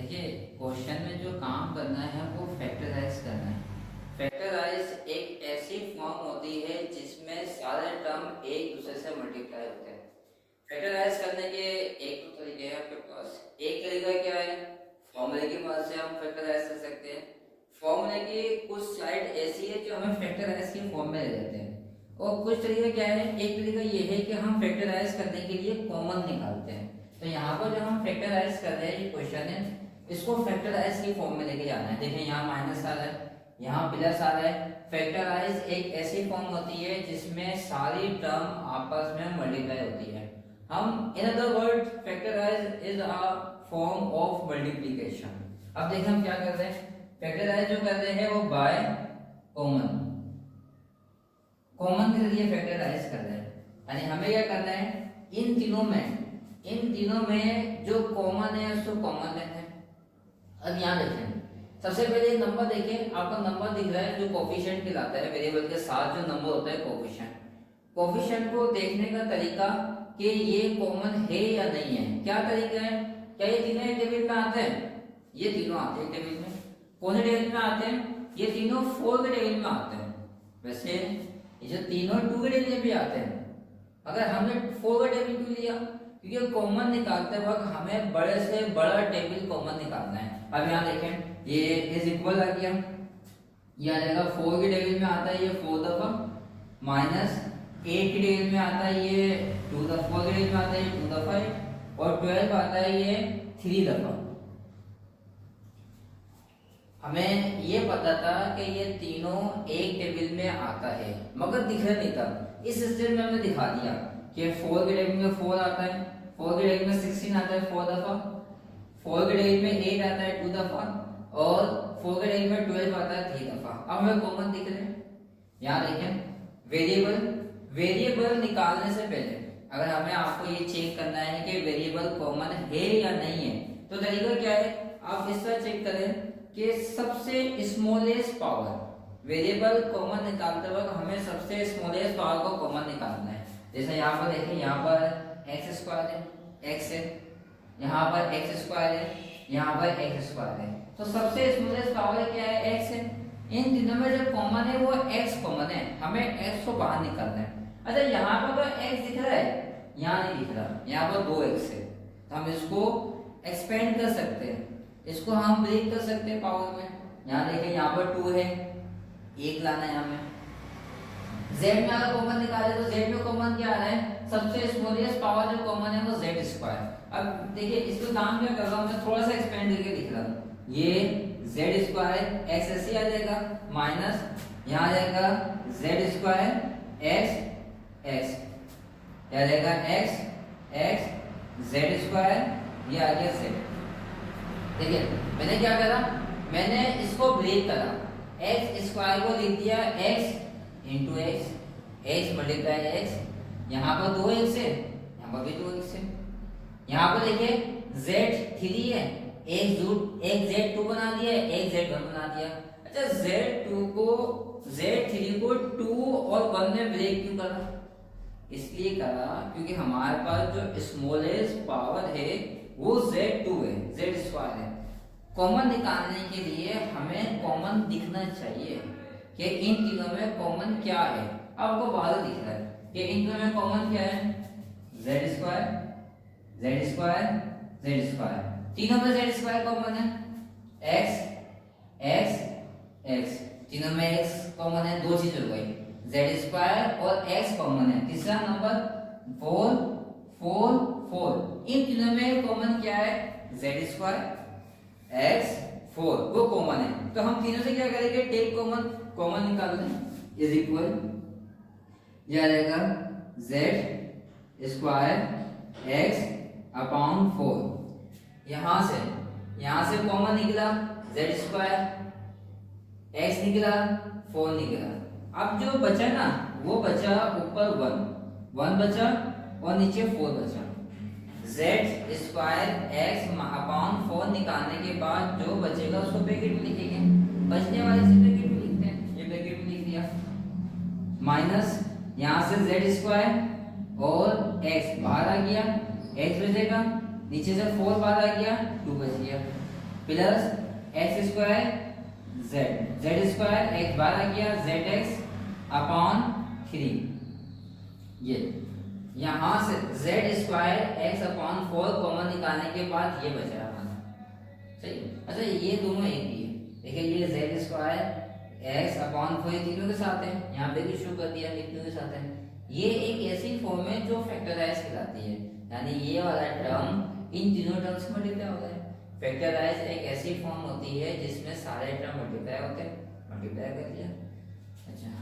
देखिए, क्वेश्चन में जो काम करना है वो फैक्टराइज करना है। फैक्टराइज एक ऐसी फॉर्म होती है जिसमें सारे टर्म एक दूसरे से मल्टीप्लाई होते हैं। फैक्टराइज करने के एक दो तरीके हैं आपके पास। एक तरीका क्या है, फॉर्मूले की मदद से हम फैक्टराइज कर सकते हैं। फॉर्मूले की कुछ साइड ऐसी है जो हमें फैक्टराइज की फॉर्म में ले जाते हैं, और कुछ तरीका क्या है, एक तरीका ये है कि हम फैक्टराइज करने के लिए कॉमन निकालते हैं। तो यहाँ पर जो हम फैक्टराइज कर रहे हैं, ये क्वेश्चन है, इसको फैक्टराइज की फॉर्म में लेके जाना है। देखिए यहाँ माइनस आ रहा है, यहाँ प्लस आ रहा है। फैक्टराइज एक ऐसी फॉर्म होती है जिसमें सारी टर्म आपस में मल्टीप्लाई होती है। हम in other word factorise is a form of multiplication. अब देखिए हम क्या कर रहे हैं, फैक्टराइज जो कर रहे हैं वो बाय कॉमन के जरिए फैक्टराइज कर रहे हैं। यानी हमें क्या करना है, इन तीनों में जो कॉमन है उसको कॉमन लेना है। अब यहाँ देखें, सबसे पहले नंबर देखें, आपको नंबर दिख रहा है जो कोफिशिएंट कहलाता है। वेरिएबल के साथ जो नंबर होता है कोफिशिएंट को देखने का तरीका कि ये कॉमन है या नहीं है। क्या तरीका है, क्या ये तीनों एक टेबल में आते हैं? ये तीनों आते हैं टेबल में। कौन से टेबल में आते हैं? ये तीनों 4 के टेबल में आते हैं। वैसे ये जो तीनों 2 के टेबल में भी आते हैं। अगर हमने 4 का टेबल क्यों लिया? क्योंकि कॉमन निकालते वक्त हमें बड़े से बड़ा टेबल कॉमन निकालना है। अब यहाँ देखें, ये इज इक्वल आ गया, ये आ जाएगा 4 के टेबल में आता है ये 4 दफा, माइनस 8 के टेबल में आता है ये 2 दफा, 4 के टेबल में आता है ये 2 दफा है, और 12 आता है ये 3 दफा। हमें ये पता था कि ये तीनों एक टेबल में आता है, मगर दिख रहा नहीं था। इस स्टेज में हमने दिखा दिया कि 4 के टेबल में 4 आता है, 4 के टेबल में 16 आता है 4 दफा, 4 के टेबल में 8 आता है 2 दफा, और 4 के टेबल में 12 आता है 3 दफा। अब हमें कॉमन दिख रहे हैं। यहाँ देखें, वेरिएबल निकालने से पहले अगर हमें आपको ये चेक करना है कि वेरिएबल कॉमन है या नहीं है, तो तरीका क्या है, आप इस तरह चेक करें कि सबसे स्मॉलेस्ट पावर, वेरिएबल कॉमन निकालते वक्त हमें सबसे स्मॉलेस्ट पावर को कॉमन निकालना है। जैसे यहाँ पर देखें, यहाँ पर एक्स स्क्वायर है, एक्स है, यहाँ पर एक्स स्क्वायर है, यहाँ पर एक्स स्क्वायर है, तो सबसे स्मॉलेस्ट पावर क्या है, एक्स है। इन तीनों में जो कॉमन है वो एक्स कॉमन है, हमें एक्स को बाहर निकालना है। अच्छा, यहाँ पर तो एक्स दिख रहा है, यहाँ नहीं दिख रहा, यहाँ पर 2x है, तो हम इसको एक्सपेंड कर सकते हैं, इसको हम ब्रेक कर सकते हैं पावर में। यहाँ देखें, यहाँ पर 2 है, 1 लाना है हमें। z में अगर कॉमन निकाले तो z में कॉमन क्या आ रहा है, सबसे स्मॉलेस्ट पावर जो कॉमन है वो z स्क्वायर। अब देखिए, इसको काम क्या कर रहा हूँ मैं, थोड़ा सा एक्सपेंड करके लिख रहा हूँ। ये z स्क्वायर x ऐसे आ जाएगा, माइनस यहाँ आ जाएगा z स्क्वायर x x, क्या आ जाएगा x x z स्क्वायर, ये आ गया z। देखिए मैंने क्या करा, मैंने इसको ब्रेक करा, x स्क्वायर को लिख दिया x into x, x multiply x, यहाँ पर 2x है, यहाँ पर भी 2x है। यहाँ पर देखिए z3 है, एक z2 बना दिया, एक z1 बना दिया। अच्छा, z3 को 2 और 1 में ब्रेक क्यों करा? इसलिए करा क्योंकि हमारे पास जो स्मॉलेस्ट पावर है वो z2 है, z स्क्वायर है। कॉमन निकालने के लिए हमें कॉमन दिखना चाहिए कि इन तीनों में कॉमन क्या है। आपको बाहर दिख रहा है कि इन तीनों में कॉमन क्या है, z square z square z square, तीनों में z स्क्वायर कॉमन है, x x x, तीनों में x कॉमन है, दो चीज हो गई, z स्क्वायर और x कॉमन है। तीसरा नंबर 4 4 4, इन तीनों में कॉमन क्या है, z स्क्वायर x 4 वो कॉमन है। तो हम तीनों से क्या करेंगे, टेक कॉमन निकाल लें, इज इक्वल, ये आ जाएगा z स्क्वायर x अपॉन 4। यहाँ से कॉमन निकला z स्क्वायर, x निकला, 4 निकला। अब जो बचा ना, वो बचा ऊपर 1 बचा और नीचे 4 बचा। z स्क्वायर x अपॉन 4 निकालने के बाद जो बचेगा उसको ब्रैकेट में लिखेंगे, बचने वाले से ब्रैकेट में लिखते हैं, ये ब्रैकेट में लिख दिया, माइनस यहाँ से z स्क्वायर और x बाहर आ गया, x बचेगा, नीचे से 4 बाहर आ गया, 2 बच गया। Plus x square Z, Z square एक बार आ गया जेड एक्स अपॉन 3। ये यहाँ से Z square x upon 4 common निकालने के बाद ये बच रहा हमारा, सही। अच्छा ये दोनों एक ही है, देखिए ये जेड स्क्वायर एक्स अपॉन 4 तीनों के साथ है, यहाँ पे भी शो कर दिया कितनों के साथ है। ये एक ऐसी फॉर्म है जो फैक्टराइज कहलाती है, यानी ये वाला टर्म इन तीनों टर्म्स में मल्टीप्लाई होता है। फैक्टराइज एक ऐसी फॉर्म होती है जिसमें सारे टर्म मल्टीप्लाई होते हैं, मल्टीप्लाई कर दिया। अच्छा